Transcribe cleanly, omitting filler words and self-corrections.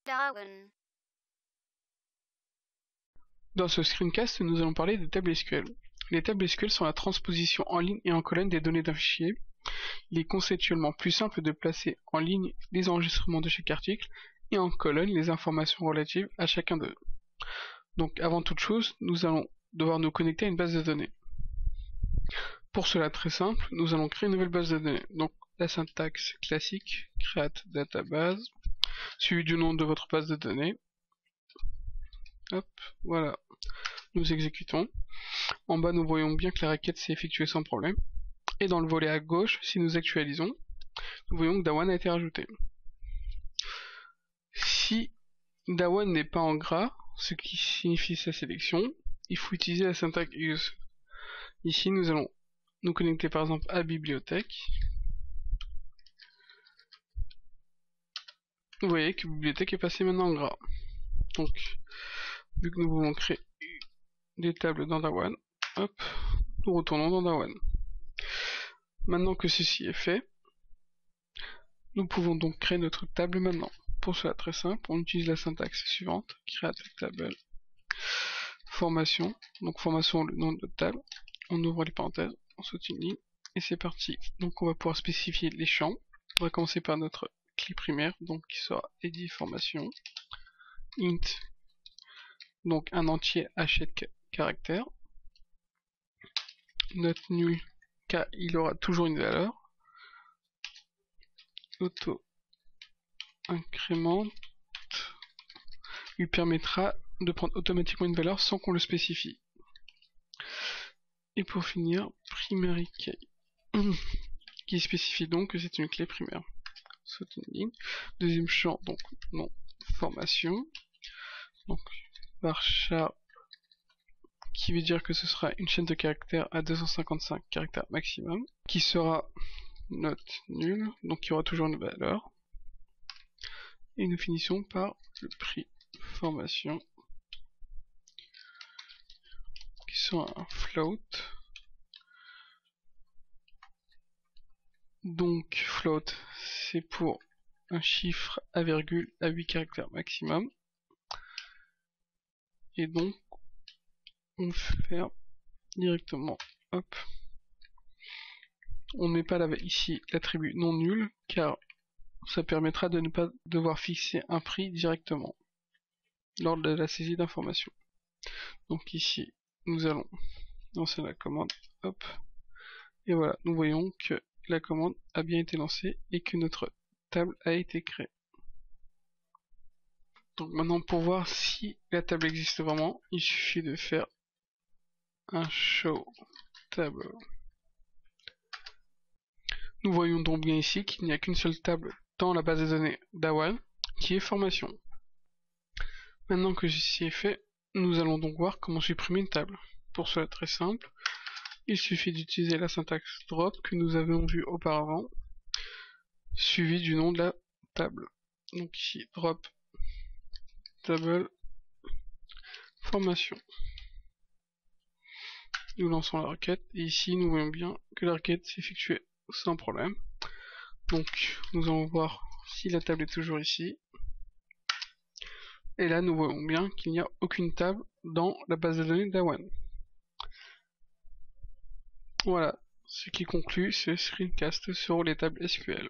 Darwin. Dans ce screencast, nous allons parler des tables SQL. Les tables SQL sont la transposition en ligne et en colonne des données d'un fichier. Il est conceptuellement plus simple de placer en ligne les enregistrements de chaque article et en colonne les informations relatives à chacun d'eux. Donc avant toute chose, nous allons devoir nous connecter à une base de données. Pour cela, très simple, nous allons créer une nouvelle base de données. Donc la syntaxe classique, create database, suivi du nom de votre base de données. Hop, voilà. Nous exécutons. En bas, nous voyons bien que la requête s'est effectuée sans problème. Et dans le volet à gauche, si nous actualisons, nous voyons que Dawan a été rajouté. Si Dawan n'est pas en gras, ce qui signifie sa sélection, il faut utiliser la syntaxe use. Ici, nous allons nous connecter par exemple à bibliothèque. Vous voyez que bibliothèque est passée maintenant en gras. Donc, vu que nous voulons créer des tables dans Dawan, hop, nous retournons dans Dawan. Maintenant que ceci est fait, nous pouvons donc créer notre table maintenant. Pour cela, très simple, on utilise la syntaxe suivante, create table, formation, donc formation le nom de notre table, on ouvre les parenthèses, on saute une ligne, et c'est parti. Donc on va pouvoir spécifier les champs. On va commencer par notre clé primaire, donc qui sera id formation, int, donc un entier hachette caractère, note nulle, car il aura toujours une valeur, auto incrémente lui permettra de prendre automatiquement une valeur sans qu'on le spécifie. Et pour finir, primary key qui spécifie donc que c'est une clé primaire. Saute une ligne. Deuxième champ, donc non, formation. Donc varchar qui veut dire que ce sera une chaîne de caractères à 255 caractères maximum, qui sera note nulle, donc qui aura toujours une valeur. Et nous finissons par le prix formation qui sera un float. Donc float c'est pour un chiffre à virgule à 8 caractères maximum. Et donc on fait directement, hop, on met pas là ici l'attribut non nul car ça permettra de ne pas devoir fixer un prix directement lors de la saisie d'informations. Donc ici nous allons lancer la commande, hop, et voilà, nous voyons que la commande a bien été lancée et que notre table a été créée. Donc maintenant pour voir si la table existe vraiment, il suffit de faire un show table. Nous voyons donc bien ici qu'il n'y a qu'une seule table dans la base de données Dawan qui est formation. Maintenant que ceci est fait, nous allons donc voir comment supprimer une table. Pour cela, très simple, il suffit d'utiliser la syntaxe drop que nous avions vue auparavant, suivi du nom de la table. Donc ici, drop table formation. Nous lançons la requête et ici nous voyons bien que la requête s'effectue sans problème. Donc nous allons voir si la table est toujours ici. Et là nous voyons bien qu'il n'y a aucune table dans la base de données Dawan. Voilà, ce qui conclut ce screencast sur les tables SQL.